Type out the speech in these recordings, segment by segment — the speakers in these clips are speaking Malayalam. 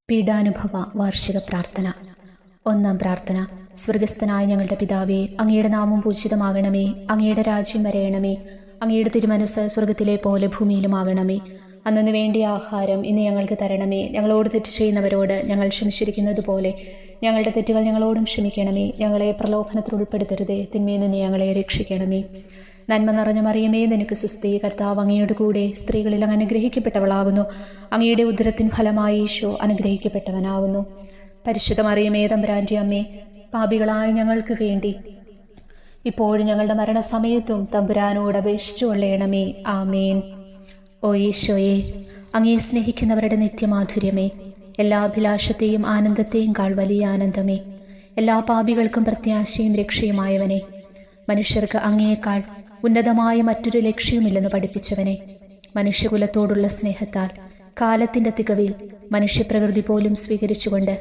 പീഡാനുഭവ വാർഷിക പ്രാർത്ഥന. ഒന്നാം പ്രാർത്ഥന. സ്വർഗസ്ഥനായ ഞങ്ങളുടെ പിതാവേ, അങ്ങയുടെ നാമം പൂജിതമാകണമേ. അങ്ങയുടെ രാജ്യം വരയണമേ. അങ്ങയുടെ തിരുമനസ് സ്വർഗത്തിലെ പോലെ ഭൂമിയിലുമാകണമേ. അന്നു വേണ്ടിയ ആഹാരം ഇന്ന് ഞങ്ങൾക്ക് തരണമേ. ഞങ്ങളോട് തെറ്റ് ചെയ്യുന്നവരോട് ഞങ്ങൾ ക്ഷമിച്ചിരിക്കുന്നത് പോലെ ഞങ്ങളുടെ തെറ്റുകൾ ഞങ്ങളോടും ക്ഷമിക്കണമേ. ഞങ്ങളെ പ്രലോഭനത്തിൽ ഉൾപ്പെടുത്തരുതേ, തിന്മയിൽ നിന്ന് ഞങ്ങളെ രക്ഷിക്കണമേ. നന്മ നിറഞ്ഞ മറിയമേ, നിനക്ക് സുസ്തി. കർത്താവ് അങ്ങയുടെ കൂടെ സ്ത്രീകളിൽ അങ്ങ് അനുഗ്രഹിക്കപ്പെട്ടവളാകുന്നു. അങ്ങയുടെ ഉദരത്തിൻ ഫലമായി ഈശോ അനുഗ്രഹിക്കപ്പെട്ടവനാകുന്നു. പരിശുദ്ധ മറിയമേ, തമ്പുരാന്റെ അമ്മേ, പാപികളായ ഞങ്ങൾക്ക് വേണ്ടി ഇപ്പോഴും ഞങ്ങളുടെ മരണസമയത്തും തമ്പുരാനോട് അപേക്ഷിച്ചു കൊള്ളണമേ. ആമേൻ. ഓ ഈശോയെ, അങ്ങേ സ്നേഹിക്കുന്നവരുടെ നിത്യമാധുര്യമേ, എല്ലാ അഭിലാഷത്തെയും ആനന്ദത്തെയും കാൾ വലിയ ആനന്ദമേ, എല്ലാ പാപികൾക്കും പ്രത്യാശയും രക്ഷയുമായവനെ, മനുഷ്യർക്ക് അങ്ങയേക്കാൾ ഉന്നതമായ മറ്റൊരു ലക്ഷ്യമില്ലെന്ന് പഠിപ്പിച്ചവനെ, മനുഷ്യകുലത്തോടുള്ള സ്നേഹത്താൽ കാലത്തിന്റെ തികവിൽ മനുഷ്യപ്രകൃതി പോലും സ്വീകരിച്ചുകൊണ്ട്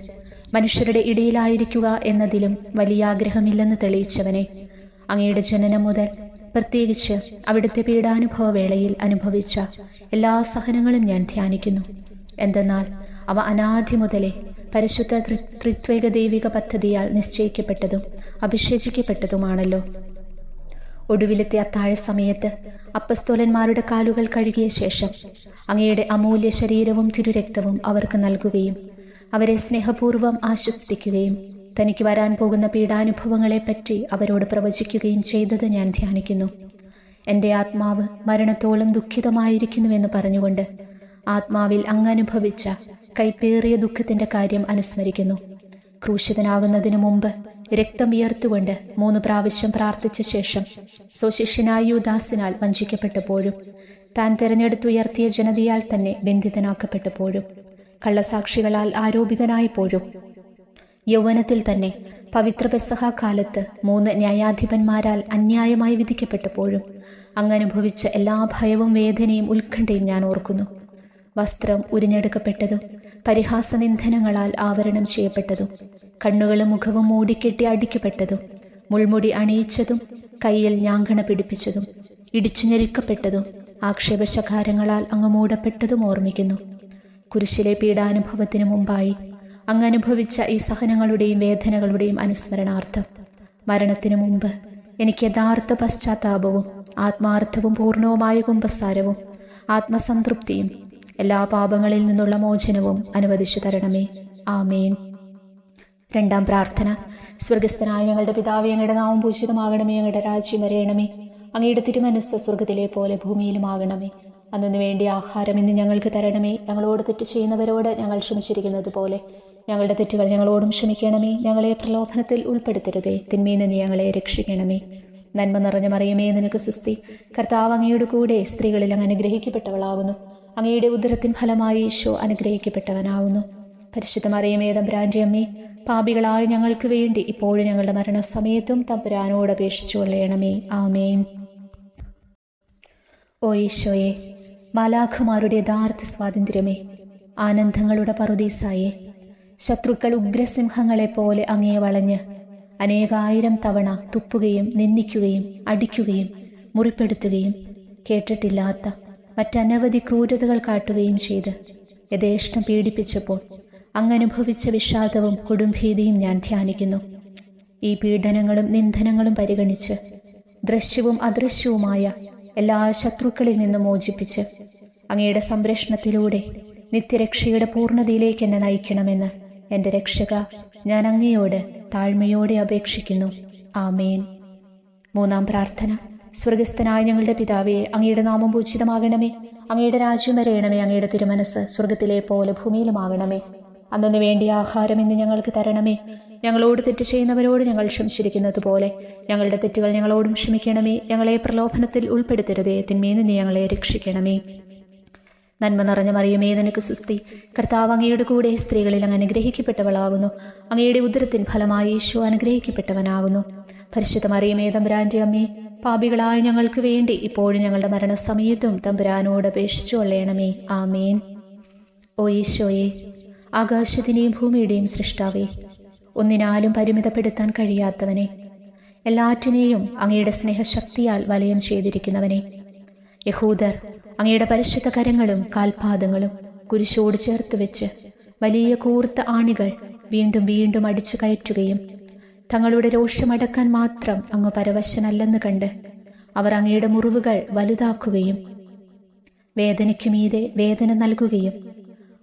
മനുഷ്യരുടെ ഇടയിലായിരിക്കുക എന്നതിലും വലിയ ആഗ്രഹമില്ലെന്ന് തെളിയിച്ചവനെ, അങ്ങയുടെ ജനനം മുതൽ പ്രത്യേകിച്ച് അവിടുത്തെ പീഡാനുഭവ വേളയിൽ അനുഭവിച്ച എല്ലാ സഹനങ്ങളും ഞാൻ ധ്യാനിക്കുന്നു. എന്തെന്നാൽ അവ അനാദി മുതലേ പരിശുദ്ധ ത്രിത്വൈക ദൈവിക പദ്ധതിയാൽ നിശ്ചയിക്കപ്പെട്ടതും അഭിഷേചിക്കപ്പെട്ടതുമാണല്ലോ. ഒടുവിലത്തെ അത്താഴ സമയത്ത് അപ്പസ്തോലന്മാരുടെ കാലുകൾ കഴുകിയ ശേഷം അങ്ങയുടെ അമൂല്യ ശരീരവും തിരുരക്തവും അവർക്ക് നൽകുകയും അവരെ സ്നേഹപൂർവ്വം ആശ്വസിപ്പിക്കുകയും തനിക്ക് വരാൻ പോകുന്ന പീഡാനുഭവങ്ങളെപ്പറ്റി അവരോട് പ്രവചിക്കുകയും ചെയ്തത് ഞാൻ ധ്യാനിക്കുന്നു. എൻ്റെ ആത്മാവ് മരണത്തോളം ദുഃഖിതമായിരിക്കുന്നുവെന്ന് പറഞ്ഞുകൊണ്ട് ആത്മാവിൽ അങ്ങനുഭവിച്ച കൈപ്പേറിയ ദുഃഖത്തിൻ്റെ കാര്യം അനുസ്മരിക്കുന്നു. ക്രൂശിതനാകുന്നതിനു മുമ്പ് രക്തം വിയർത്തുകൊണ്ട് 3 പ്രാവശ്യം പ്രാർത്ഥിച്ച ശേഷം സ്വശിഷ്യനായ യൂദാസിനാൽ വഞ്ചിക്കപ്പെട്ടപ്പോഴും താൻ തിരഞ്ഞെടുത്തുയർത്തിയ ജനതയാൽ തന്നെ ബന്ധിതനാക്കപ്പെട്ടപ്പോഴും കള്ളസാക്ഷികളാൽ ആരോപിതനായപ്പോഴും യൗവനത്തിൽ തന്നെ പവിത്ര പെസഹ കാലത്ത് 3 ന്യായാധിപന്മാരാൽ അന്യായമായി വിധിക്കപ്പെട്ടപ്പോഴും അങ്ങനുഭവിച്ച എല്ലാ ഭയവും വേദനയും ഉത്കണ്ഠയും ഞാൻ ഓർക്കുന്നു. വസ്ത്രം ഉരിഞ്ഞെടുക്കപ്പെട്ടതും പരിഹാസനിന്ദനങ്ങളാൽ ആവരണം ചെയ്യപ്പെട്ടതും കണ്ണുകളും മുഖവും മൂടിക്കെട്ടി അടിക്കപ്പെട്ടതും മുൾമുടി അണിയിച്ചതും കയ്യിൽ ഞാങ്കണ പിടിപ്പിച്ചതും ഇടിച്ചു ഞെരുക്കപ്പെട്ടതും ആക്ഷേപശകാരങ്ങളാൽ അങ്ങ് മൂടപ്പെട്ടതും ഓർമ്മിക്കുന്നു. കുരിശിലെ പീഡാനുഭവത്തിനു മുമ്പായി അങ്ങ് അനുഭവിച്ച ഈ സഹനങ്ങളുടെയും വേദനകളുടെയും അനുസ്മരണാർത്ഥം മരണത്തിനു മുമ്പ് എനിക്ക് യഥാർത്ഥ പശ്ചാത്താപവും ആത്മാർത്ഥവും പൂർണ്ണവുമായ കുമ്പസാരവും ആത്മസംതൃപ്തിയും എല്ലാ പാപങ്ങളിൽ നിന്നുള്ള മോചനവും അനുവദിച്ചു തരണമേ. ആമേൻ. രണ്ടാം പ്രാർത്ഥന. സ്വർഗസ്ഥനായ ഞങ്ങളുടെ പിതാവേ, അങ്ങയുടെ നാമം പൂജിതമാകണമേ. അങ്ങയുടെ രാജ്യം വരയണമേ. അങ്ങയുടെ തിരുമനസ്സ് സ്വർഗത്തിലെ പോലെ ഭൂമിയിലുമാകണമേ. അന്നു വേണ്ടിയ ആഹാരം ഇന്ന് ഞങ്ങൾക്ക് തരണമേ. ഞങ്ങളോട് തെറ്റ് ചെയ്യുന്നവരോട് ഞങ്ങൾ ക്ഷമിച്ചിരിക്കുന്നത് പോലെ ഞങ്ങളുടെ തെറ്റുകൾ ഞങ്ങളോടും ക്ഷമിക്കണമേ. ഞങ്ങളെ പ്രലോഭനത്തിൽ ഉൾപ്പെടുത്തരുതേ, തിന്മയിൽ നിന്ന് ഞങ്ങളെ രക്ഷിക്കണമേ. നന്മ നിറഞ്ഞ മറിയമേ, നിനക്ക് സുസ്തി. കർത്താവ് അങ്ങയുടെ കൂടെ സ്ത്രീകളിൽ അങ്ങ് അനുഗ്രഹിക്കപ്പെട്ടവളാകുന്നു. അങ്ങയുടെ ഉദരത്തിൻ ഫലമായി ഈശോ അനുഗ്രഹിക്കപ്പെട്ടവനാകുന്നു. പരിശുദ്ധ മറിയമേ, തമ്പുരാന്റെ അമ്മേ, പാപികളായ ഞങ്ങൾക്ക് വേണ്ടി ഇപ്പോഴും ഞങ്ങളുടെ മരണസമയത്തും തമ്പുരാനോട് അപേക്ഷിച്ചു കൊള്ളണമേ. ആമേൻ. ഓ ഈശോയെ, മാലാഖമാരുടെ യഥാർത്ഥ സ്വാതന്ത്ര്യമേ, ആനന്ദങ്ങളുടെ പറുദീസായേ, ശത്രുക്കൾ ഉഗ്രസിംഹങ്ങളെപ്പോലെ അങ്ങയെ വളഞ്ഞ് അനേകായിരം തവണ തുപ്പുകയും നിന്ദിക്കുകയും അടിക്കുകയും മുറിപ്പെടുത്തുകയും കേട്ടിട്ടില്ലാത്ത മറ്റനവധി ക്രൂരതകൾ കാട്ടുകയും ചെയ്ത് യഥേഷ്ടം പീഡിപ്പിച്ചപ്പോൾ അങ്ങനുഭവിച്ച വിഷാദവും കൊടുംഭീതിയും ഞാൻ ധ്യാനിക്കുന്നു. ഈ പീഡനങ്ങളും നിന്ദനങ്ങളും പരിഗണിച്ച് ദൃശ്യവും അദൃശ്യവുമായ എല്ലാ ശത്രുക്കളിൽ നിന്നും മോചിപ്പിച്ച് അങ്ങയുടെ സംരക്ഷണത്തിലൂടെ നിത്യരക്ഷയുടെ പൂർണ്ണതയിലേക്ക് എന്നെ നയിക്കണമെന്ന് എൻ്റെ രക്ഷക, ഞാൻ അങ്ങയോട് താഴ്മയോടെ അപേക്ഷിക്കുന്നു. ആമേൻ. മൂന്നാം പ്രാർത്ഥന. സ്വർഗസ്ഥനായ ഞങ്ങളുടെ പിതാവേ, അങ്ങയുടെ നാമം പൂജിതമാകണമേ. അങ്ങയുടെ രാജ്യം വരയണമേ. അങ്ങയുടെ തിരുമനസ് സ്വർഗത്തിലെ പോലെ ഭൂമിയിലുമാകണമേ. അന്നു വേണ്ടിയ ആഹാരം ഇന്ന് ഞങ്ങൾക്ക് തരണമേ. ഞങ്ങളോട് തെറ്റ് ചെയ്യുന്നവരോട് ഞങ്ങൾ ക്ഷമിച്ചിരിക്കുന്നത് പോലെ ഞങ്ങളുടെ തെറ്റുകൾ ഞങ്ങളോടും ക്ഷമിക്കണമേ. ഞങ്ങളെ പ്രലോഭനത്തിൽ ഉൾപ്പെടുത്തരുതേ, തിന്മയിൽ നിന്ന് ഞങ്ങളെ രക്ഷിക്കണമേ. നന്മ നിറഞ്ഞ മറിയമേ, നിനക്ക് സുസ്തി. കർത്താവ് അങ്ങയുടെ കൂടെ സ്ത്രീകളിൽ അങ്ങ് അനുഗ്രഹിക്കപ്പെട്ടവളാകുന്നു. അങ്ങയുടെ ഉദരത്തിൻ ഫലമായി ഈശോ അനുഗ്രഹിക്കപ്പെട്ടവനാകുന്നു. പരിശുദ്ധ മറിയമേ, തമ്പുരാന്റെ അമ്മേ, പാപികളായ ഞങ്ങൾക്ക് വേണ്ടി ഇപ്പോഴും ഞങ്ങളുടെ മരണസമയത്തും തമ്പുരാനോട് അപേക്ഷിച്ചു കൊള്ളണമേ. ആമേൻ. ഓ ഈശോയെ, ആകാശത്തിൻ്റെയും ഭൂമിയുടെയും സൃഷ്ടാവേ, ഒന്നിനാലും പരിമിതപ്പെടുത്താൻ കഴിയാത്തവനെ, എല്ലാറ്റിനെയും അങ്ങയുടെ സ്നേഹശക്തിയാൽ വലയം ചെയ്തിരിക്കുന്നവനെ, യഹൂദർ അങ്ങയുടെ പരിശുദ്ധ കരങ്ങളും കാൽപാദങ്ങളും കുരിശോട് ചേർത്ത് വെച്ച് വലിയ കൂർത്ത ആണികൾ വീണ്ടും വീണ്ടും അടിച്ചു കയറ്റുകയും തങ്ങളുടെ രോഷമടക്കാൻ മാത്രം അങ്ങ് പരവശനല്ലെന്ന് കണ്ട് അവർ അങ്ങയുടെ മുറിവുകൾ വലുതാക്കുകയും വേദനയ്ക്കു മീതെ വേദന നൽകുകയും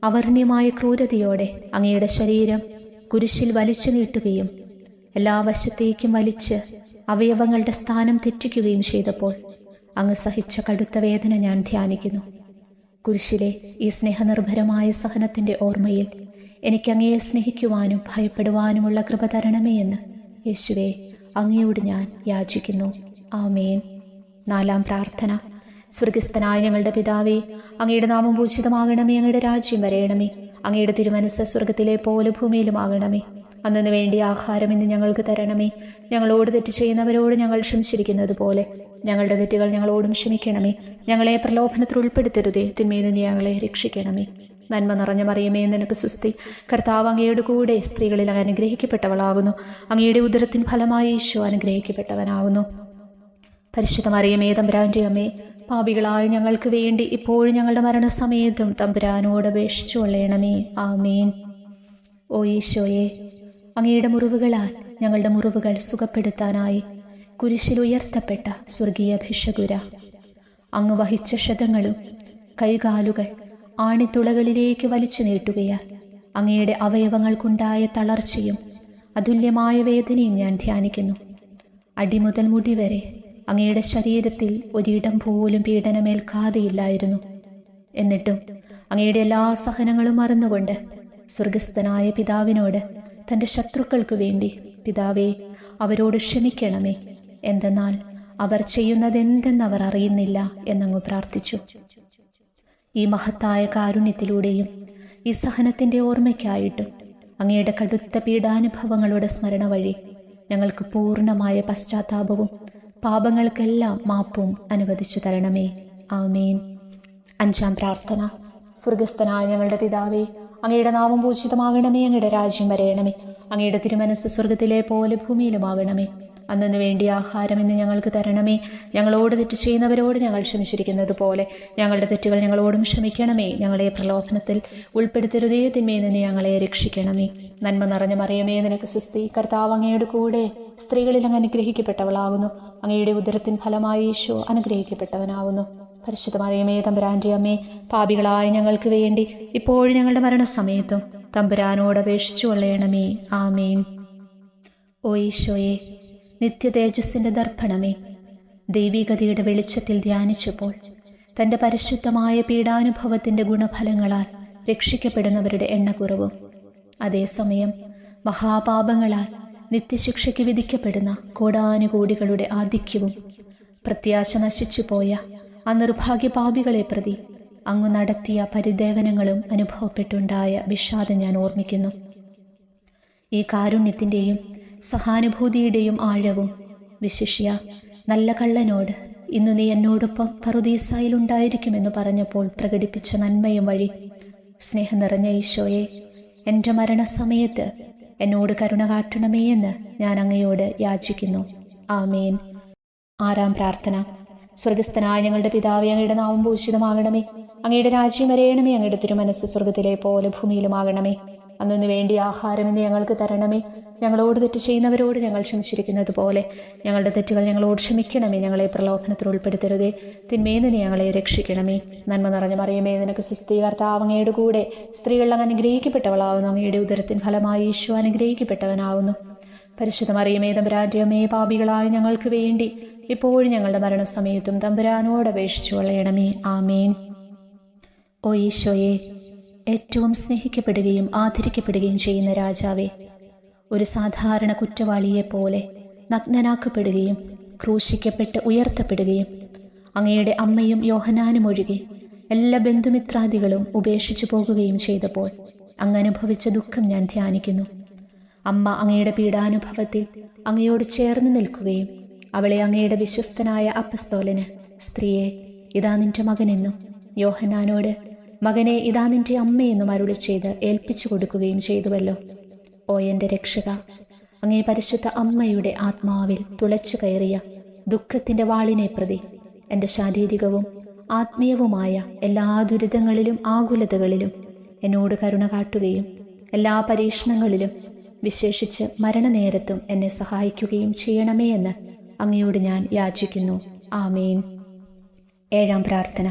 അവർണ്യമായ ക്രൂരതയോടെ അങ്ങയുടെ ശരീരം കുരിശിൽ വലിച്ചു നീട്ടുകയും എല്ലാ വശത്തേക്കും വലിച്ച് അവയവങ്ങളുടെ സ്ഥാനം തെറ്റിക്കുകയും ചെയ്തപ്പോൾ അങ്ങ് സഹിച്ച കടുത്ത വേദന ഞാൻ ധ്യാനിക്കുന്നു. കുരിശിലെ ഈ സ്നേഹനിർഭരമായ സഹനത്തിന്റെ ഓർമ്മയിൽ എനിക്ക് അങ്ങയെ സ്നേഹിക്കുവാനും ഭയപ്പെടുവാനുമുള്ള കൃപ തരണമേ എന്ന് യേശുവേ അങ്ങയോട് ഞാൻ യാചിക്കുന്നു. ആമേൻ. 4-ാം പ്രാർത്ഥന. സ്വർഗസ്ഥനായ ഞങ്ങളുടെ പിതാവേ, അങ്ങയുടെ നാമം പൂജിതമാകണമേ, അങ്ങയുടെ രാജ്യം വരയണമേ, അങ്ങയുടെ തിരുമനസ്സ് സ്വർഗത്തിലെ പോലെ ഭൂമിയിലുമാകണമേ. അന്നു വേണ്ടി ആഹാരം ഇന്ന് ഞങ്ങൾക്ക് തരണമേ. ഞങ്ങളോട് തെറ്റ് ചെയ്യുന്നവരോട് ഞങ്ങൾ ക്ഷമിച്ചിരിക്കുന്നത് പോലെ ഞങ്ങളുടെ തെറ്റുകൾ ഞങ്ങളോടും ക്ഷമിക്കണമേ. ഞങ്ങളെ പ്രലോഭനത്തിൽ ഉൾപ്പെടുത്തരുതേ, തിന്മയിൽ നിന്ന് ഞങ്ങളെ രക്ഷിക്കണമേ. നന്മ നിറഞ്ഞ മറിയമേ, നിനക്ക് സുസ്തി. കർത്താവ് അങ്ങയുടെ കൂടെ സ്ത്രീകളിൽ അങ്ങ് അനുഗ്രഹിക്കപ്പെട്ടവളാകുന്നു. അങ്ങയുടെ ഉദരത്തിൻ ഫലമായി ഈശോ അനുഗ്രഹിക്കപ്പെട്ടവനാകുന്നു. പരിശുദ്ധ മറിയമേ, തമ്പുരാന്റെ അമ്മേ, പാപികളായ ഞങ്ങൾക്ക് വേണ്ടി ഇപ്പോഴും ഞങ്ങളുടെ മരണസമയത്തും തമ്പുരാനോട് അപേക്ഷിച്ചു കൊള്ളണമേ. ആമേൻ. ഓ ഈശോയെ, അങ്ങയുടെ മുറിവുകളാൽ ഞങ്ങളുടെ മുറിവുകൾ സുഖപ്പെടുത്താനായി കുരിശിൽ ഉയർത്തപ്പെട്ട സ്വർഗീയ ഭിഷകുര, അങ്ങ് വഹിച്ച ക്ഷതങ്ങളും കൈകാലുകൾ ആണിത്തുളകളിലേക്ക് വലിച്ചു നീട്ടുകയാൽ അങ്ങയുടെ അവയവങ്ങൾക്കുണ്ടായ തളർച്ചയും അതുല്യമായ വേദനയും ഞാൻ ധ്യാനിക്കുന്നു. അടിമുതൽ മുടി വരെ അങ്ങയുടെ ശരീരത്തിൽ ഒരിടം പോലും പീഡനമേൽക്കാതെയില്ലായിരുന്നു. എന്നിട്ടും അങ്ങയുടെ എല്ലാ സഹനങ്ങളും മറന്നുകൊണ്ട് സ്വർഗസ്ഥനായ പിതാവിനോട് തൻ്റെ ശത്രുക്കൾക്ക് വേണ്ടി, പിതാവേ അവരോട് ക്ഷമിക്കണമേ, എന്തെന്നാൽ അവർ ചെയ്യുന്നതെന്തെന്നവർ അറിയുന്നില്ല എന്നങ്ങ് പ്രാർത്ഥിച്ചു. ഈ മഹത്തായ കാരുണ്യത്തിലൂടെയും ഈ സഹനത്തിൻ്റെ ഓർമ്മയ്ക്കായിട്ടും അങ്ങയുടെ കടുത്ത പീഡാനുഭവങ്ങളുടെ സ്മരണ വഴി ഞങ്ങൾക്ക് പൂർണ്ണമായ പശ്ചാത്താപവും പാപങ്ങൾക്കെല്ലാം മാപ്പും അനുവദിച്ചു തരണമേ. ആമേൻ. 5-ാം പ്രാർത്ഥന. സ്വർഗസ്ഥനായ ഞങ്ങളുടെ പിതാവേ, അങ്ങയുടെ നാമം പൂജിതമാകണമേ, അങ്ങയുടെ രാജ്യം വരയണമേ, അങ്ങയുടെ തിരുമനസ്സ് സ്വർഗത്തിലെ പോലെ ഭൂമിയിലുമാകണമേ. അന്നു വേണ്ടി ആഹാരം ഇന്ന് ഞങ്ങൾക്ക് തരണമേ. ഞങ്ങളോട് തെറ്റ് ചെയ്യുന്നവരോട് ഞങ്ങൾ ക്ഷമിച്ചിരിക്കുന്നത് പോലെ ഞങ്ങളുടെ തെറ്റുകൾ ഞങ്ങളോടും ക്ഷമിക്കണമേ. ഞങ്ങളെ പ്രലോഭനത്തിൽ ഉൾപ്പെടുത്തരുതേ, തിന്മയിൽ നിന്ന് ഞങ്ങളെ രക്ഷിക്കണമേ. നന്മ നിറഞ്ഞ മറിയമേ, നിനക്ക് സുസ്തി. കർത്താവ് അങ്ങയുടെ കൂടെ സ്ത്രീകളിൽ അങ്ങ് അനുഗ്രഹിക്കപ്പെട്ടവളാകുന്നു. അങ്ങയുടെ ഉദരത്തിൻ ഫലമായി ഈശോ അനുഗ്രഹിക്കപ്പെട്ടവനാകുന്നു. പരിശുദ്ധ മറിയമേ, തമ്പുരാന്റെ അമ്മേ, പാപികളായ ഞങ്ങൾക്ക് വേണ്ടി ഇപ്പോഴും ഞങ്ങളുടെ മരണസമയത്തും തമ്പുരാനോട് അപേക്ഷിച്ചു കൊള്ളണമേ. ആമേൻ. ഓ ഈശോയെ, നിത്യതേജസ്സിന്റെ ദർപ്പണമേ, ദൈവികതയുടെ വെളിച്ചത്തിൽ ധ്യാനിച്ചപ്പോൾ തൻ്റെ പരിശുദ്ധമായ പീഡാനുഭവത്തിൻ്റെ ഗുണഫലങ്ങളാൽ രക്ഷിക്കപ്പെടുന്നവരുടെ എണ്ണക്കുറവും അതേസമയം മഹാപാപങ്ങളാൽ നിത്യശിക്ഷയ്ക്ക് വിധിക്കപ്പെടുന്ന കോടാനുകോടികളുടെ ആധിക്യവും പ്രത്യാശ നശിച്ചുപോയ ആ നിർഭാഗ്യ പാപികളെ പ്രതി അങ്ങ് നടത്തിയ പരിദേവനങ്ങളും അനുഭവപ്പെട്ടുണ്ടായ വിഷാദം ഞാൻ ഓർമ്മിക്കുന്നു. ഈ കാരുണ്യത്തിൻ്റെയും സഹാനുഭൂതിയുടെയും ആഴവും വിശിഷ്യ നല്ല കള്ളനോട് ഇന്നു നീ എന്നോടൊപ്പം പറുദീസായിലുണ്ടായിരിക്കുമെന്ന് പറഞ്ഞപ്പോൾ പ്രകടിപ്പിച്ച നന്മയും വഴി സ്നേഹം നിറഞ്ഞ ഈശോയെ, എൻ്റെ മരണസമയത്ത് എന്നോട് കരുണ കാട്ടണമേ എന്ന് ഞാൻ അങ്ങയോട് യാചിക്കുന്നു. ആമേൻ. 6-ാം പ്രാർത്ഥന. സ്വർഗസ്ഥനായ ഞങ്ങളുടെ പിതാവേ, അങ്ങയുടെ നാമം പൂജിതമാകണമേ, അങ്ങയുടെ രാജ്യം വരയണമേ, അങ്ങയുടെ തിരുമനസ്സ് സ്വർഗത്തിലെ പോലെ ഭൂമിയിലുമാകണമേ. അന്നു വേണ്ടി ആഹാരം ഇന്ന് ഞങ്ങൾക്ക് തരണമേ. ഞങ്ങളോട് തെറ്റ് ചെയ്യുന്നവരോട് ഞങ്ങൾ ക്ഷമിച്ചിരിക്കുന്നത് പോലെ ഞങ്ങളുടെ തെറ്റുകൾ ഞങ്ങളോട് ക്ഷമിക്കണമേ. ഞങ്ങളെ പ്രലോഭനത്തിൽ ഉൾപ്പെടുത്തരുതേ, തിന്മയിൽ നിന്ന് ഞങ്ങളെ രക്ഷിക്കണമേ. നന്മ നിറഞ്ഞ മറിയമേ, നിനക്ക് സുസ്തി. കർത്താവ് അങ്ങയുടെ കൂടെ സ്ത്രീകൾ അങ്ങ് അനുഗ്രഹിക്കപ്പെട്ടവളാകുന്നു. അങ്ങയുടെ ഉദരത്തിൻ ഫലമായി ഈശോ അനുഗ്രഹിക്കപ്പെട്ടവനാകുന്നു. പരിശുദ്ധ മറിയമേ, തമ്പുരാന്റെ അമ്മേ, പാപികളായ ഞങ്ങൾക്ക് വേണ്ടി ഇപ്പോഴും ഞങ്ങളുടെ മരണസമയത്തും തമ്പുരാനോട് അപേക്ഷിച്ചു കൊള്ളണമേ. ആമേൻ. ഓ ഈശോയെ, ഏറ്റവും സ്നേഹിക്കപ്പെടുകയും ആദരിക്കപ്പെടുകയും ചെയ്യുന്ന രാജാവേ, ഒരു സാധാരണ കുറ്റവാളിയെപ്പോലെ നഗ്നനാക്കപ്പെടുകയും ക്രൂശിക്കപ്പെട്ട് ഉയർത്തപ്പെടുകയും അങ്ങയുടെ അമ്മയും യോഹന്നാനും ഒഴികെ എല്ലാ ബന്ധുമിത്രാദികളും ഉപേക്ഷിച്ചു പോകുകയും ചെയ്തപ്പോൾ അങ്ങ് അനുഭവിച്ച ദുഃഖം ഞാൻ ധ്യാനിക്കുന്നു. അമ്മ അങ്ങയുടെ പീഡാനുഭവത്തിൽ അങ്ങയോട് ചേർന്ന് നിൽക്കുകയും അവളെ അങ്ങയുടെ വിശ്വസ്തനായ അപ്പസ്തോലന്, സ്ത്രീയെ ഇതാ നിന്റെ മകനെന്നും യോഹന്നാനോട്, മകനെ ഇതാ നിന്റെ അമ്മയെന്നും അരുളി ചെയ്ത് ഏൽപ്പിച്ചു കൊടുക്കുകയും ചെയ്തുവല്ലോ. ഓ എൻ്റെ രക്ഷക, അങ്ങേ പരിശുദ്ധ അമ്മയുടെ ആത്മാവിൽ തുളച്ചു കയറിയ ദുഃഖത്തിൻ്റെ വാളിനെ പ്രതി എൻ്റെ ശാരീരികവും ആത്മീയവുമായ എല്ലാ ദുരിതങ്ങളിലും ആകുലതകളിലും എന്നോട് കരുണ കാട്ടുകയും എല്ലാ പരീക്ഷണങ്ങളിലും വിശേഷിച്ച് മരണനേരത്തും എന്നെ സഹായിക്കുകയും ചെയ്യണമേ എന്ന് അങ്ങയോട് ഞാൻ യാചിക്കുന്നു. ആമേൻ. 7-ാം പ്രാർത്ഥന.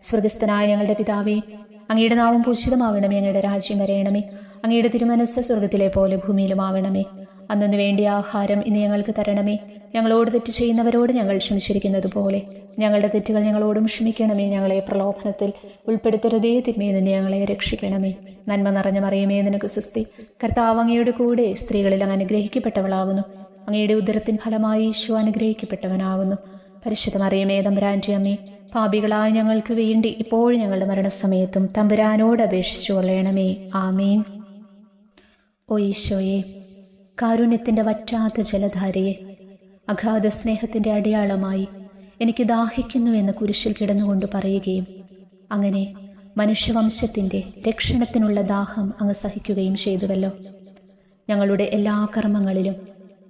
സ്വർഗസ്ഥനായ ഞങ്ങളുടെ പിതാവേ, അങ്ങയുടെ നാമം പൂജിതമാകണമേ. അങ്ങയുടെ രാജ്യം വരയണമേ. അങ്ങയുടെ തിരുമനസ്സ് സ്വർഗത്തിലെ പോലെ ഭൂമിയിലുമാകണമേ. അന്നു വേണ്ടിയ ആഹാരം ഇന്ന് ഞങ്ങൾക്ക് തരണമേ. ഞങ്ങളോട് തെറ്റ് ചെയ്യുന്നവരോട് ഞങ്ങൾ ക്ഷമിച്ചിരിക്കുന്നത് പോലെ ഞങ്ങളുടെ തെറ്റുകൾ ഞങ്ങളോടും ക്ഷമിക്കണമേ. ഞങ്ങളെ പ്രലോഭനത്തിൽ ഉൾപ്പെടുത്തരുതേ, തിന്മയിൽ നിന്ന് ഞങ്ങളെ രക്ഷിക്കണമേ. നന്മ നിറഞ്ഞ മറിയമേ, നിനക്ക് സ്വസ്തി. കർത്താവ് അങ്ങയുടെ കൂടെ സ്ത്രീകളിൽ അങ്ങ് അനുഗ്രഹിക്കപ്പെട്ടവളാകുന്നു. അങ്ങയുടെ ഉദരത്തിൻ ഫലമായി ഈശോ അനുഗ്രഹിക്കപ്പെട്ടവനാകുന്നു. പരിശുദ്ധ മറിയമേ, തമ്പുരാന്റെ അമ്മേ, പാപികളായ ഞങ്ങൾക്ക് വേണ്ടി ഇപ്പോഴും ഞങ്ങളുടെ മരണസമയത്തും തമ്പുരാനോട് അപേക്ഷിച്ചു കൊള്ളണമേ. ആമേൻ. ഓ ഈശോയെ, കാരുണ്യത്തിൻ്റെ വറ്റാത്ത ജലധാരയെ, അഗാധ സ്നേഹത്തിൻ്റെ അടയാളമായി എനിക്ക് ദാഹിക്കുന്നുവെന്ന് കുരിശിൽ കിടന്നുകൊണ്ട് പറയുകയും അങ്ങനെ മനുഷ്യവംശത്തിൻ്റെ രക്ഷണത്തിനുള്ള ദാഹം അങ്ങ് സഹിക്കുകയും ചെയ്തുവല്ലോ. ഞങ്ങളുടെ എല്ലാ കർമ്മങ്ങളിലും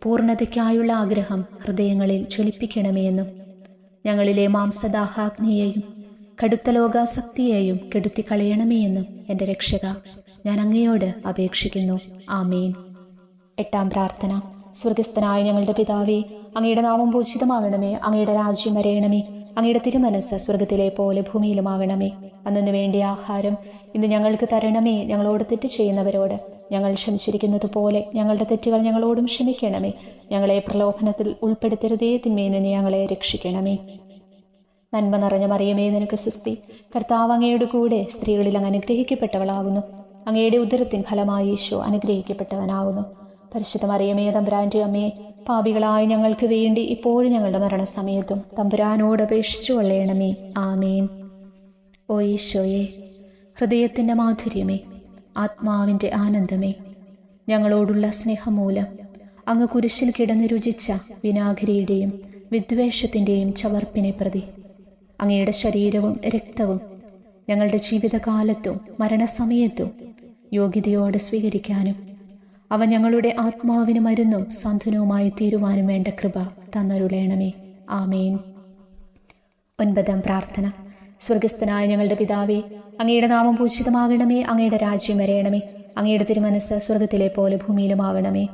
പൂർണ്ണതയ്ക്കായുള്ള ആഗ്രഹം ഹൃദയങ്ങളിൽ ജ്വലിപ്പിക്കണമേ എന്നും ഞങ്ങളിലെ മാംസദാഹാഗ്നിയെയും കടുത്ത ലോകാസക്തിയെയും കെടുത്തിക്കളയണമേ എന്നും എൻ്റെ രക്ഷക, ഞാൻ അങ്ങയോട് അപേക്ഷിക്കുന്നു. ആമേൻ. 8-ാം പ്രാർത്ഥന. സ്വർഗസ്ഥനായ ഞങ്ങളുടെ പിതാവേ, അങ്ങയുടെ നാമം പൂജിതമാകണമേ. അങ്ങയുടെ രാജ്യം വരയണമേ. അങ്ങയുടെ തിരുമനസ്സ് സ്വർഗത്തിലെ പോലെ ഭൂമിയിലുമാകണമേ. അന്നു വേണ്ടിയ ആഹാരം ഇന്ന് ഞങ്ങൾക്ക് തരണമേ. ഞങ്ങളോട് തെറ്റ് ചെയ്യുന്നവരോട് ഞങ്ങൾ ക്ഷമിച്ചിരിക്കുന്നത് പോലെ ഞങ്ങളുടെ തെറ്റുകൾ ഞങ്ങളോടും ക്ഷമിക്കണമേ. ഞങ്ങളെ പ്രലോഭനത്തിൽ ഉൾപ്പെടുത്തരുതേ, തിന്മയിൽ നിന്ന് ഞങ്ങളെ രക്ഷിക്കണമേ. നന്മ നിറഞ്ഞ മറിയമേ, നിനക്ക് സ്വസ്തി. കർത്താവ് അങ്ങയുടെ കൂടെ സ്ത്രീകളിൽ അങ്ങ് അനുഗ്രഹിക്കപ്പെട്ടവളാകുന്നു. അങ്ങയുടെ ഉദരത്തിൻ ഫലമായി ഈശോ അനുഗ്രഹിക്കപ്പെട്ടവനാകുന്നു. പരിശുദ്ധ മറിയമേ, തമ്പുരാന്റെ അമ്മയെ, പാപികളായ ഞങ്ങൾക്ക് വേണ്ടി ഇപ്പോഴും ഞങ്ങളുടെ മരണസമയത്തും തമ്പുരാനോട് അപേക്ഷിച്ചു കൊള്ളണമേ. ആമേൻ. ഓ ഈശോയെ, ഹൃദയത്തിൻ്റെ മാധുര്യമേ, ആത്മാവിൻ്റെ ആനന്ദമേ, ഞങ്ങളോടുള്ള സ്നേഹം മൂലം അങ്ങ് കുരിശിൽ കിടന്ന് രുചിച്ച വിനാഗിരിയുടെയും വിദ്വേഷത്തിൻ്റെയും ചവർപ്പിനെ പ്രതി അങ്ങയുടെ ശരീരവും രക്തവും ഞങ്ങളുടെ ജീവിതകാലത്തും മരണസമയത്തും യോഗ്യതയോടെ സ്വീകരിക്കാനും അവ ഞങ്ങളുടെ ആത്മാവിന് മരുന്നും സാന്ത്വനവുമായി തീരുവാനും വേണ്ട കൃപ തന്നരുളേണമേ. ആമേൻ. 9-ാം പ്രാർത്ഥന. സ്വർഗസ്ഥനായ ഞങ്ങളുടെ പിതാവേ, അങ്ങയുടെ നാമം പൂജിതമാകണമേ. അങ്ങയുടെ രാജ്യം വരയണമേ. അങ്ങയുടെ തിരുമനസ്സ് സ്വർഗത്തിലെ പോലെ ഭൂമിയിലുമാകണമേ.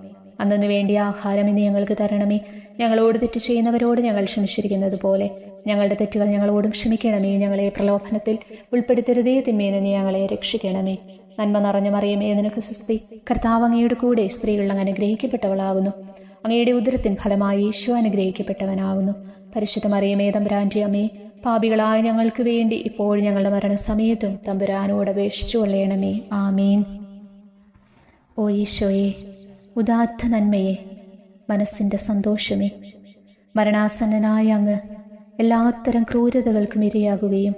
അന്നു വേണ്ടിയ ആഹാരം ഇന്ന് ഞങ്ങൾക്ക് തരണമേ. ഞങ്ങളോട് തെറ്റ് ചെയ്യുന്നവരോട് ഞങ്ങൾ ക്ഷമിച്ചിരിക്കുന്നത് പോലെ ഞങ്ങളുടെ തെറ്റുകൾ ഞങ്ങളോടും ക്ഷമിക്കണമേ. ഞങ്ങളെ പ്രലോഭനത്തിൽ ഉൾപ്പെടുത്തരുതേ, തിന്മയിൽ നിന്ന് ഞങ്ങളെ രക്ഷിക്കണമേ. നന്മ നിറഞ്ഞ മറിയമേ, നിനക്ക് സ്വസ്തി. കർത്താവ് അങ്ങയുടെ കൂടെ സ്ത്രീകൾ അങ്ങ് അനുഗ്രഹിക്കപ്പെട്ടവളാകുന്നു. അങ്ങയുടെ ഉദരത്തിൻ ഫലമായി ഈശോ അനുഗ്രഹിക്കപ്പെട്ടവനാകുന്നു. പരിശുദ്ധ മറിയമേ, തമ്പുരാന്റെ അമ്മേ, പാപികളായ ഞങ്ങൾക്ക് വേണ്ടി ഇപ്പോഴും ഞങ്ങളുടെ മരണസമയത്തും തമ്പുരാനോട് അപേക്ഷിച്ചു കൊള്ളണമേ. ആമേൻ. ഓ ഈശോയെ, ഉദാത്ത നന്മയെ, മനസ്സിൻ്റെ സന്തോഷമേ, മരണാസന്നനായ അങ്ങ് എല്ലാത്തരം ക്രൂരതകൾക്കും ഇരയാകുകയും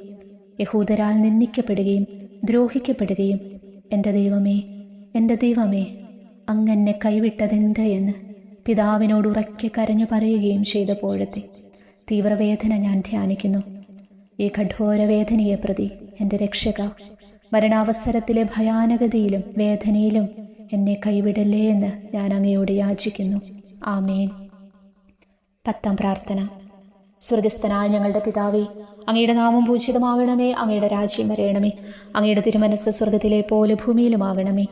യഹൂദരാൽ നിന്ദിക്കപ്പെടുകയും ദ്രോഹിക്കപ്പെടുകയും എൻ്റെ ദൈവമേ, എൻ്റെ ദൈവമേ, അങ്ങെന്നെ കൈവിട്ടതെന്ത് എന്ന് പിതാവിനോട് ഉറക്കെ കരഞ്ഞു പറയുകയും ചെയ്തപ്പോഴത്തെ തീവ്രവേദന ഞാൻ ധ്യാനിക്കുന്നു. ഈ കഠോരവേദനയെ പ്രതി എൻ്റെ രക്ഷക, മരണാവസരത്തിലെ ഭയാനകതയിലും വേദനയിലും എന്നെ കൈവിടല്ലേ എന്ന് ഞാൻ അങ്ങയോട് യാചിക്കുന്നു. ആമേൻ. 10-ാം പ്രാർത്ഥന. സ്വർഗസ്ഥനായ ഞങ്ങളുടെ പിതാവേ, അങ്ങയുടെ നാമം പൂജിതമാകണമേ. അങ്ങയുടെ രാജ്യം വരയണമേ. അങ്ങയുടെ തിരുമനസ്സ് സ്വർഗത്തിലെ പോലെ ഭൂമിയിലുമാകണമേ.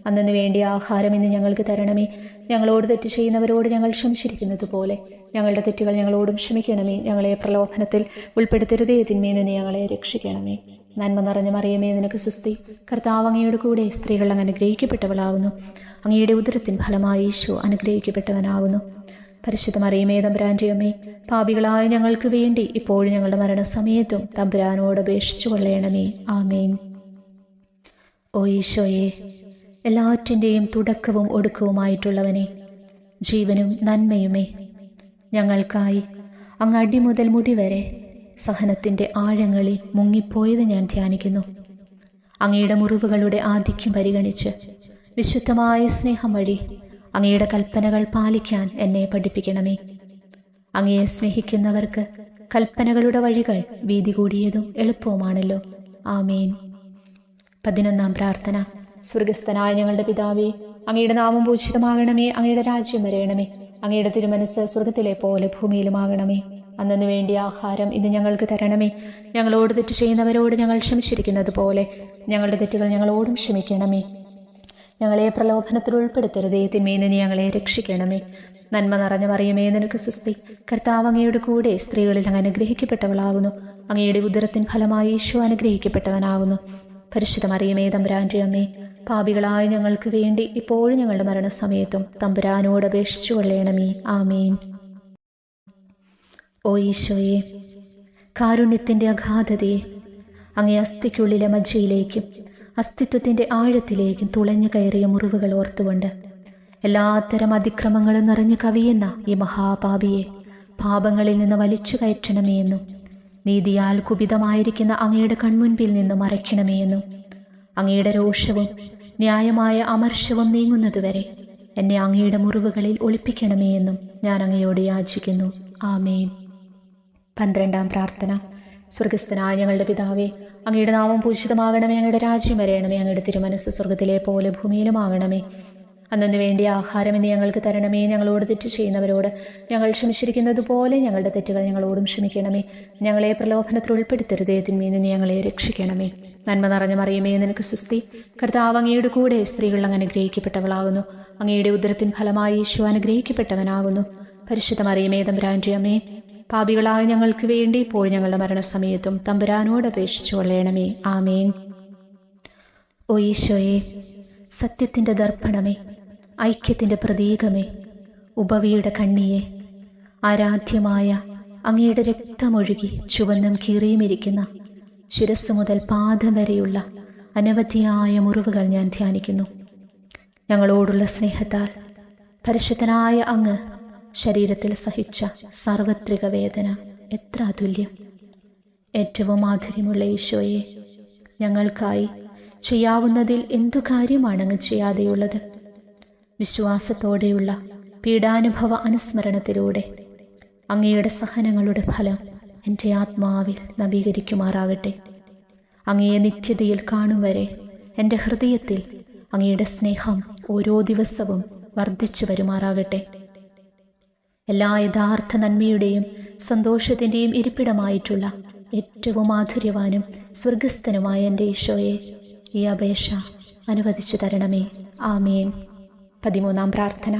അന്നു വേണ്ടിയ ആഹാരം ഇന്ന് ഞങ്ങൾക്ക് തരണമേ. ഞങ്ങളോട് തെറ്റ് ചെയ്യുന്നവരോട് ഞങ്ങൾ ക്ഷമിച്ചിരിക്കുന്നത് പോലെ ഞങ്ങളുടെ തെറ്റുകൾ ഞങ്ങളോടും ക്ഷമിക്കണമേ. ഞങ്ങളെ പ്രലോഭനത്തിൽ ഉൾപ്പെടുത്തരുതേ, തിന്മയിൽ നിന്ന് ഞങ്ങളെ രക്ഷിക്കണമേ. നന്മ നിറഞ്ഞ മറിയമേ, നിനക്ക് സ്വസ്തി. കർത്താവ് അങ്ങയുടെ കൂടെ സ്ത്രീകൾ അങ്ങ് അനുഗ്രഹിക്കപ്പെട്ടവളാകുന്നു. അങ്ങയുടെ ഉദരത്തിൻ ഫലമായി ഈശോ അനുഗ്രഹിക്കപ്പെട്ടവനാകുന്നു. പരിശുദ്ധ മറിയമേ, തമ്പുരാന്റെ അമ്മേ, പാപികളായ ഞങ്ങൾക്ക് വേണ്ടി ഇപ്പോഴും ഞങ്ങളുടെ മരണസമയത്തും തമ്പുരാനോട് അപേക്ഷിച്ചു കൊള്ളണമേ. ആമേൻ. ഓ ഈശോയെ, എല്ലാറ്റിൻ്റെയും തുടക്കവും ഒടുക്കവുമായിട്ടുള്ളവനെ, ജീവനും നന്മയുമേ, ഞങ്ങൾക്കായി അങ്ങ് അടി മുതൽ മുടി വരെ സഹനത്തിൻ്റെ ആഴങ്ങളിൽ മുങ്ങിപ്പോയത് ഞാൻ ധ്യാനിക്കുന്നു. അങ്ങയുടെ മുറിവുകളുടെ ആധിക്യം പരിഗണിച്ച് വിശുദ്ധമായ സ്നേഹം വഴി അങ്ങയുടെ കൽപ്പനകൾ പാലിക്കാൻ എന്നെ പഠിപ്പിക്കണമേ. അങ്ങയെ സ്നേഹിക്കുന്നവർക്ക് കൽപ്പനകളുടെ വഴികൾ വീതി കൂടിയതും എളുപ്പവുമാണല്ലോ. ആമേൻ. 11-ാം പ്രാർത്ഥന. സ്വർഗസ്ഥനായ ഞങ്ങളുടെ പിതാവേ, അങ്ങയുടെ നാമം പൂജിതമാകണമേ. അങ്ങയുടെ രാജ്യം വരയണമേ. അങ്ങയുടെ തിരുമനസ്സ് സ്വർഗത്തിലെ പോലെ ഭൂമിയിലുമാകണമേ. അന്നു വേണ്ടിയ ആഹാരം ഇന്ന് ഞങ്ങൾക്ക് തരണമേ. ഞങ്ങളോട് തെറ്റ് ചെയ്യുന്നവരോട് ഞങ്ങൾ ക്ഷമിച്ചിരിക്കുന്നത് പോലെ ഞങ്ങളുടെ തെറ്റുകൾ ഞങ്ങളോടും ക്ഷമിക്കണമേ. ഞങ്ങളെ പ്രലോഭനത്തിൽ ഉൾപ്പെടുത്തരുതേ, തിന്മയിൽ നിന്ന് ഞങ്ങളെ രക്ഷിക്കണമേ. നന്മ നിറഞ്ഞ മറിയമേ, നിനക്ക് സുസ്തി. കർത്താവ് അങ്ങയുടെ കൂടെ സ്ത്രീകളിൽ അങ്ങ് അനുഗ്രഹിക്കപ്പെട്ടവളാകുന്നു. അങ്ങയുടെ ഉദരത്തിൻ ഫലമായി ഈശോ അനുഗ്രഹിക്കപ്പെട്ടവനാകുന്നു. പരിശുദ്ധ മറിയമേ, തമ്പുരാന്റെ അമ്മേ, പാപികളായ ഞങ്ങൾക്ക് വേണ്ടി ഇപ്പോഴും ഞങ്ങളുടെ മരണസമയത്തും തമ്പുരാനോട് അപേക്ഷിച്ചു കൊള്ളണമേ. ആമീൻ. ഓ ഈശോയെ, കാരുണ്യത്തിൻ്റെ അഗാധതയെ, അങ്ങേ അസ്ഥിക്കുള്ളിലെ മജ്ജയിലേക്കും അസ്തിത്വത്തിൻ്റെ ആഴത്തിലേക്കും തുളഞ്ഞു കയറിയ മുറിവുകൾ ഓർത്തുകൊണ്ട് എല്ലാത്തരം അതിക്രമങ്ങളും നിറഞ്ഞു കവിയുന്ന ഈ മഹാപാപിയെ പാപങ്ങളിൽ നിന്ന് വലിച്ചു കയറ്റണമേ എന്നും നീതിയാൽ കുപിതമായിരിക്കുന്ന അങ്ങയുടെ കൺമുൻപിൽ നിന്ന് മറയ്ക്കണമേ എന്നും അങ്ങയുടെ രോഷവും ന്യായമായ അമർഷവും നീങ്ങുന്നതുവരെ എന്നെ അങ്ങയുടെ മുറിവുകളിൽ ഒളിപ്പിക്കണമേ എന്നും ഞാൻ അങ്ങയോട് യാചിക്കുന്നു. ആമേൻ. 12-ാം പ്രാർത്ഥന. സ്വർഗസ്ഥനായ ഞങ്ങളുടെ പിതാവേ, അങ്ങയുടെ നാമം പൂജിതമാകണമേ. അങ്ങയുടെ രാജ്യം വരയണമേ. അങ്ങയുടെ തിരുമനസ്സ് സ്വർഗത്തിലെ പോലെ ഭൂമിയിലുമാകണമേ. അന്നു വേണ്ടിയ ആഹാരം ഇന്ന് ഞങ്ങൾക്ക് തരണമേ. ഞങ്ങളോട് തെറ്റ് ചെയ്യുന്നവരോട് ഞങ്ങൾ ക്ഷമിച്ചിരിക്കുന്നത് പോലെ ഞങ്ങളുടെ തെറ്റുകൾ ഞങ്ങളോടും ക്ഷമിക്കണമേ. ഞങ്ങളെ പ്രലോഭനത്തിൽ ഉൾപ്പെടുത്തരുതേ, തിന്മയിൽ നിന്ന് ഞങ്ങളെ രക്ഷിക്കണമേ. നന്മ നിറഞ്ഞ മറിയമേ, നിനക്ക് സുസ്തി. കർത്താവ് അങ്ങയുടെ കൂടെ സ്ത്രീകൾ അങ്ങ് അനുഗ്രഹിക്കപ്പെട്ടവളാകുന്നു. അങ്ങയുടെ ഉദരത്തിൻ ഫലമായി ഈശോ അനുഗ്രഹിക്കപ്പെട്ടവനാകുന്നു. പരിശുദ്ധ മറിയമേ, തമ്പുരാന്റെ അമ്മേ, പാപികളായ ഞങ്ങൾക്ക് വേണ്ടി ഇപ്പോൾ ഞങ്ങളുടെ മരണസമയത്തും തമ്പുരാനോട് അപേക്ഷിച്ചു കൊള്ളണമേ. ആമേൻ. ഓ ഈശോയെ, സത്യത്തിൻ്റെ ദർപ്പണമേ, ഐക്യത്തിൻ്റെ പ്രതീകമേ, ഉപവിയുടെ കണ്ണിയെ, ആരാധ്യമായ അങ്ങയുടെ രക്തമൊഴുകി ചുവന്നും കീറിയുമിരിക്കുന്ന ശിരസ് മുതൽ പാദം വരെയുള്ള അനവധിയായ മുറിവുകൾ ഞാൻ ധ്യാനിക്കുന്നു. ഞങ്ങളോടുള്ള സ്നേഹത്താൽ പരിശുദ്ധനായ അങ്ങ് ശരീരത്തിൽ സഹിച്ച സാർവത്രിക വേദന എത്ര അതുല്യം. ഏറ്റവും മാധുര്യമുള്ള ഈശോയെ, ഞങ്ങൾക്കായി ചെയ്യാവുന്നതിൽ എന്തു കാര്യമാണ് അങ്ങ് ചെയ്യാതെയുള്ളത്? വിശ്വാസത്തോടെയുള്ള പീഡാനുഭവ അനുസ്മരണത്തിലൂടെ അങ്ങയുടെ സഹനങ്ങളുടെ ഫലം എൻ്റെ ആത്മാവിൽ നവീകരിക്കുമാറാകട്ടെ. അങ്ങയെ നിത്യതയിൽ കാണും വരെ എൻ്റെ ഹൃദയത്തിൽ അങ്ങയുടെ സ്നേഹം ഓരോ ദിവസവും വർദ്ധിച്ചു വരുമാറാകട്ടെ. എല്ലാ യഥാർത്ഥ നന്മയുടെയും സന്തോഷത്തിൻ്റെയും ഇരിപ്പിടമായിട്ടുള്ള ഏറ്റവും മാധുര്യവാനും സ്വർഗസ്ഥനുമായ എൻ്റെ ഈശോയെ, ഈ അപേക്ഷ അനുവദിച്ചു തരണമേ. ആമേൻ. 13-ാം പ്രാർത്ഥന.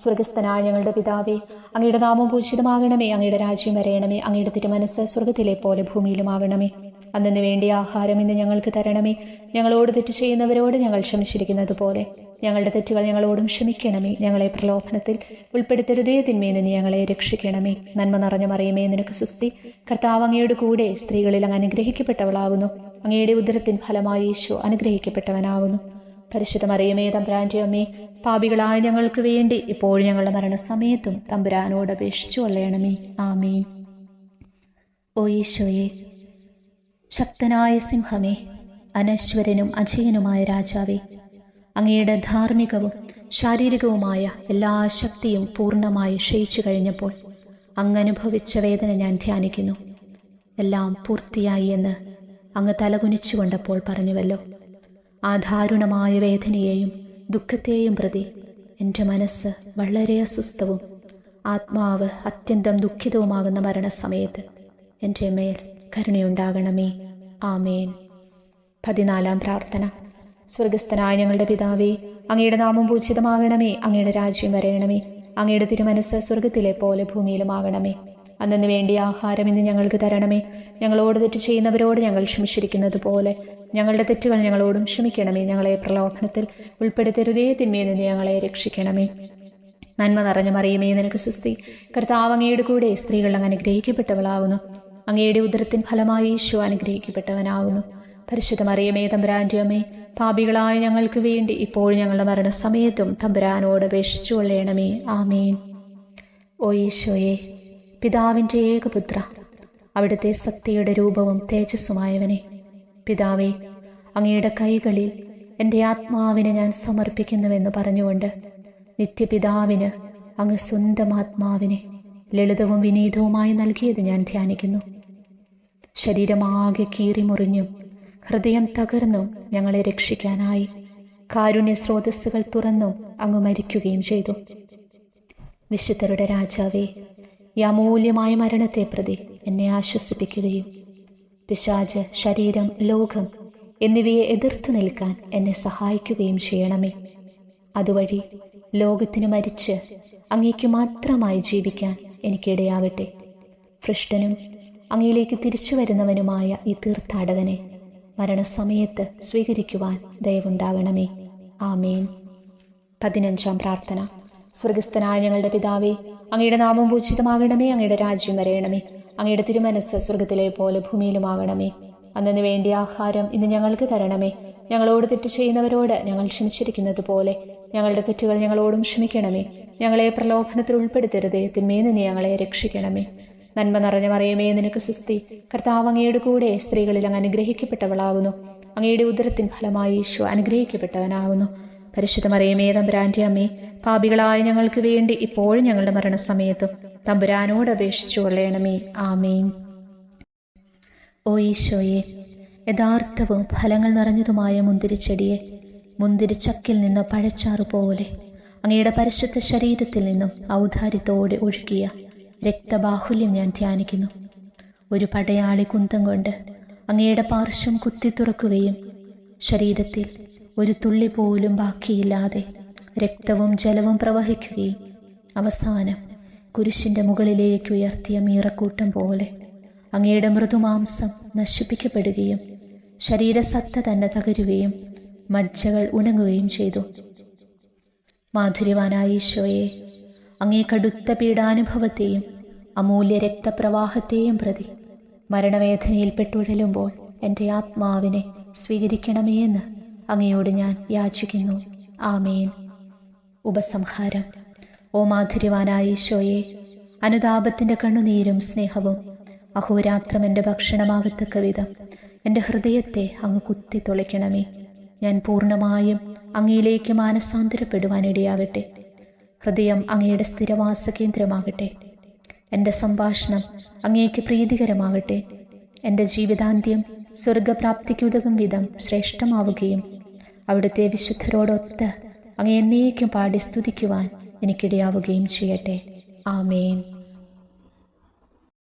സ്വർഗസ്ഥനായ ഞങ്ങളുടെ പിതാവേ, അങ്ങയുടെ നാമം പൂജിതമാകണമേ. അങ്ങയുടെ രാജ്യം വരയണമേ. അങ്ങയുടെ തിരുമനസ്സ് സ്വർഗത്തിലെ പോലെ ഭൂമിയിലുമാകണമേ. അന്നു വേണ്ടിയ ആഹാരം ഇന്ന് ഞങ്ങൾക്ക് തരണമേ. ഞങ്ങളോട് തെറ്റ് ചെയ്യുന്നവരോട് ഞങ്ങൾ ക്ഷമിച്ചിരിക്കുന്നത് പോലെ ഞങ്ങളുടെ തെറ്റുകൾ ഞങ്ങളോടും ക്ഷമിക്കണമേ. ഞങ്ങളെ പ്രലോഭനത്തിൽ ഉൾപ്പെടുത്തരുതേ, തിന്മയിൽ നിന്ന് ഞങ്ങളെ രക്ഷിക്കണമേ. നന്മ നിറഞ്ഞ മറിയമേ, നിനക്ക് സുസ്തി. കർത്താവ് അങ്ങയുടെ കൂടെ സ്ത്രീകളിൽ അങ്ങ് അനുഗ്രഹിക്കപ്പെട്ടവളാകുന്നു. അങ്ങയുടെ ഉദരത്തിൻ ഫലമായി ഈശോ അനുഗ്രഹിക്കപ്പെട്ടവനാകുന്നു. പരിശുദ്ധ മറിയമേ, തമ്പുരാന്റെ അമ്മേ, പാപികളായ ഞങ്ങൾക്ക് വേണ്ടി ഇപ്പോൾ ഞങ്ങളുടെ മരണസമയത്തും തമ്പുരാനോട് അപേക്ഷിച്ചു കൊള്ളണമേ. ആമേൻ. ഓ ഈശോയെ, ശക്തനായ സിംഹമേ, അനശ്വരനും അജയനുമായ രാജാവേ, അങ്ങയുടെ ധാർമ്മികവും ശാരീരികവുമായ എല്ലാ ശക്തിയും പൂർണ്ണമായി ക്ഷയിച്ചു കഴിഞ്ഞപ്പോൾ അങ്ങ് അനുഭവിച്ച വേദന ഞാൻ ധ്യാനിക്കുന്നു. എല്ലാം പൂർത്തിയായി എന്ന് അങ്ങ് തലകുനിച്ചു കൊണ്ടപ്പോൾ പറഞ്ഞുവല്ലോ. ആ ദാരുണമായ വേദനയെയും ദുഃഖത്തെയും പ്രതി എൻ്റെ മനസ്സ് വളരെ അസ്വസ്ഥവും ആത്മാവ് അത്യന്തം ദുഃഖിതവുമാകുന്ന മരണസമയത്ത് എൻ്റെ മേൽ കരുണയുണ്ടാകണമേ. ആമേൻ. 14-ാം പ്രാർത്ഥന. സ്വർഗസ്ഥനായ ഞങ്ങളുടെ പിതാവേ, അങ്ങയുടെ നാമം പൂജിതമാകണമേ. അങ്ങയുടെ രാജ്യം വരയണമേ. അങ്ങയുടെ തിരുമനസ്സ് സ്വർഗത്തിലെ പോലെ ഭൂമിയിലുമാകണമേ. അന്നു വേണ്ടിയ ആഹാരം ഇന്ന് ഞങ്ങൾക്ക് തരണമേ. ഞങ്ങളോട് തെറ്റ് ചെയ്യുന്നവരോട് ഞങ്ങൾ ക്ഷമിച്ചിരിക്കുന്നത് പോലെ ഞങ്ങളുടെ തെറ്റുകൾ ഞങ്ങളോടും ക്ഷമിക്കണമേ. ഞങ്ങളെ പ്രലോഭനത്തിൽ ഉൾപ്പെടുത്തരുതേ, തിന്മയിൽ നിന്ന് ഞങ്ങളെ രക്ഷിക്കണമേ. നന്മ നിറഞ്ഞ മറിയമേ, നിനക്ക് സുസ്തി. കർത്താവ് അങ്ങയുടെ കൂടെ സ്ത്രീകൾ അങ്ങ് അനുഗ്രഹിക്കപ്പെട്ടവളാകുന്നു. അങ്ങയുടെ ഉദരത്തിൻ ഫലമായി ഈശോ അനുഗ്രഹിക്കപ്പെട്ടവനാകുന്നു. പരിശുദ്ധ മറിയമേ, തമ്പുരാന്റെ അമ്മേ, പാപികളായ ഞങ്ങൾക്ക് വേണ്ടി ഇപ്പോൾ ഞങ്ങളുടെ മരണസമയത്തും തമ്പുരാനോട് അപേക്ഷിച്ചു കൊള്ളണമേ. ആമേൻ. ഓ ഈശോയെ, പിതാവിൻ്റെ ഏകപുത്ര, അവിടുത്തെ സത്യയുടെ രൂപവും തേജസ്സുമായവനെ, പിതാവേ, അങ്ങയുടെ കൈകളിൽ എൻ്റെ ആത്മാവിനെ ഞാൻ സമർപ്പിക്കുന്നുവെന്ന് പറഞ്ഞുകൊണ്ട് നിത്യപിതാവിന് അങ്ങ് സ്വന്തം ആത്മാവിനെ ലളിതവും വിനീതവുമായി നൽകിയത് ഞാൻ ധ്യാനിക്കുന്നു. ശരീരമാകെ കീറിമുറിഞ്ഞും ഹൃദയം തകർന്നും ഞങ്ങളെ രക്ഷിക്കാനായി കാരുണ്യ സ്രോതസ്സുകൾ തുറന്നും അങ്ങ് മരിക്കുകയും ചെയ്തു. വിശുദ്ധരുടെ രാജാവേ, ഈ അമൂല്യമായ മരണത്തെ പ്രതി എന്നെ ആശ്വസിപ്പിക്കുകയും പിശാച്, ശരീരം, ലോകം എന്നിവയെ എതിർത്തു നിൽക്കാൻ എന്നെ സഹായിക്കുകയും ചെയ്യണമേ. അതുവഴി ലോകത്തിന് മരിച്ച് അങ്ങേക്ക് മാത്രമായി ജീവിക്കാൻ എനിക്കിടയാകട്ടെ. ഭ്രഷ്ടനും അങ്ങയിലേക്ക് തിരിച്ചു വരുന്നവനുമായ ഈ തീർത്ഥാടകനെ മരണസമയത്ത് സ്വീകരിക്കുവാൻ ദയവുണ്ടാകണമേ. ആമേൻ. 15-ാം പ്രാർത്ഥന. സ്വർഗസ്ഥനായ ഞങ്ങളുടെ പിതാവേ, അങ്ങയുടെ നാമം പൂജിതമാകണമേ. അങ്ങയുടെ രാജ്യം വരയണമേ. അങ്ങയുടെ തിരുമനസ്സ് സ്വർഗത്തിലെ പോലെ ഭൂമിയിലുമാകണമേ. അന്നു വേണ്ടിയ ആഹാരം ഇന്ന് ഞങ്ങൾക്ക് തരണമേ. ഞങ്ങളോട് തെറ്റ് ചെയ്യുന്നവരോട് ഞങ്ങൾ ക്ഷമിച്ചിരിക്കുന്നത് പോലെ ഞങ്ങളുടെ തെറ്റുകൾ ഞങ്ങളോടും ക്ഷമിക്കണമേ. ഞങ്ങളെ പ്രലോഭനത്തിൽ ഉൾപ്പെടുത്തരുതേ, തിന്മയിൽ നിന്ന് ഞങ്ങളെ രക്ഷിക്കണമേ. നന്മ നിറഞ്ഞ മറിയമേ, നിനക്ക് സുസ്തി. കർത്താവ് അങ്ങയുടെ കൂടെ സ്ത്രീകളിൽ അങ്ങ് അനുഗ്രഹിക്കപ്പെട്ടവളാകുന്നു. അങ്ങയുടെ ഉദരത്തിൻ ഫലമായി ഈശോ അനുഗ്രഹിക്കപ്പെട്ടവനാകുന്നു. പരിശുദ്ധ മറിയമേ, തമ്പുരാന്റെ അമ്മേ, പാപികളായ ഞങ്ങൾക്ക് വേണ്ടി ഇപ്പോഴും ഞങ്ങളുടെ മരണസമയത്തും തമ്പുരാനോട് അപേക്ഷിച്ചു കൊള്ളണമേ. ആമേൻ. ഓ ഈശോയെ, യഥാർത്ഥവും ഫലങ്ങൾ നിറഞ്ഞതുമായ മുന്തിരിച്ചെടിയെ മുന്തിരിച്ചക്കിൽ നിന്ന് പഴച്ചാറു പോലെ അങ്ങയുടെ പരിശുദ്ധ ശരീരത്തിൽ നിന്നും ഔദാര്യത്തോടെ ഒഴുകിയ രക്തബാഹുല്യം ഞാൻ ധ്യാനിക്കുന്നു. ഒരു പടയാളി കുന്തം കൊണ്ട് അങ്ങയുടെ പാർശ്വം കുത്തി തുറക്കുകയും ശരീരത്തിൽ ഒരു തുള്ളി പോലും ബാക്കിയില്ലാതെ രക്തവും ജലവും പ്രവഹിക്കുകയും അവസാനം കുരിശിൻ്റെ മുകളിലേക്ക് ഉയർത്തിയ മീറക്കൂട്ടം പോലെ അങ്ങയുടെ മൃദുമാംസം നശിപ്പിക്കപ്പെടുകയും ശരീരസത്ത തന്നെ തകരുകയും മജ്ജകൾ ഉണങ്ങുകയും ചെയ്തു. മാധുര്യവാനായ ഈശോയെ, അങ്ങേ കടുത്ത പീഡാനുഭവത്തെയും അമൂല്യ രക്തപ്രവാഹത്തെയും പ്രതി മരണവേദനയിൽ പെട്ടുഴലുമ്പോൾ എൻ്റെ ആത്മാവിനെ സ്വീകരിക്കണമേ എന്ന് അങ്ങയോട് ഞാൻ യാചിക്കുന്നു. ആമേൻ. ഉപസംഹാരം. ഓ മാധുര്യവാനായ ഈശോയെ, അനുതാപത്തിൻ്റെ കണ്ണുനീരും സ്നേഹവും അഹോരാത്രം എൻ്റെ ഭക്ഷണമാകത്തക്ക വിധം എൻ്റെ ഹൃദയത്തെ അങ്ങ് കുത്തി തുളയ്ക്കണമേ. ഞാൻ പൂർണ്ണമായും അങ്ങയിലേക്ക് മാനസാന്തരപ്പെടുവാനിടയാകട്ടെ. ഹൃദയം അങ്ങയുടെ സ്ഥിരവാസ കേന്ദ്രമാകട്ടെ. എൻ്റെ സംഭാഷണം അങ്ങേക്ക് പ്രീതികരമാകട്ടെ. എൻ്റെ ജീവിതാന്ത്യം സ്വർഗപ്രാപ്തിക്കുതകും വിധം ശ്രേഷ്ഠമാവുകയും അവിടുത്തെ വിശുദ്ധരോടൊത്ത് അങ്ങ് എന്നേക്കും പാടി സ്തുതിക്കുവാൻ എനിക്കിടയാവുകയും ചെയ്യട്ടെ. ആമേൻ.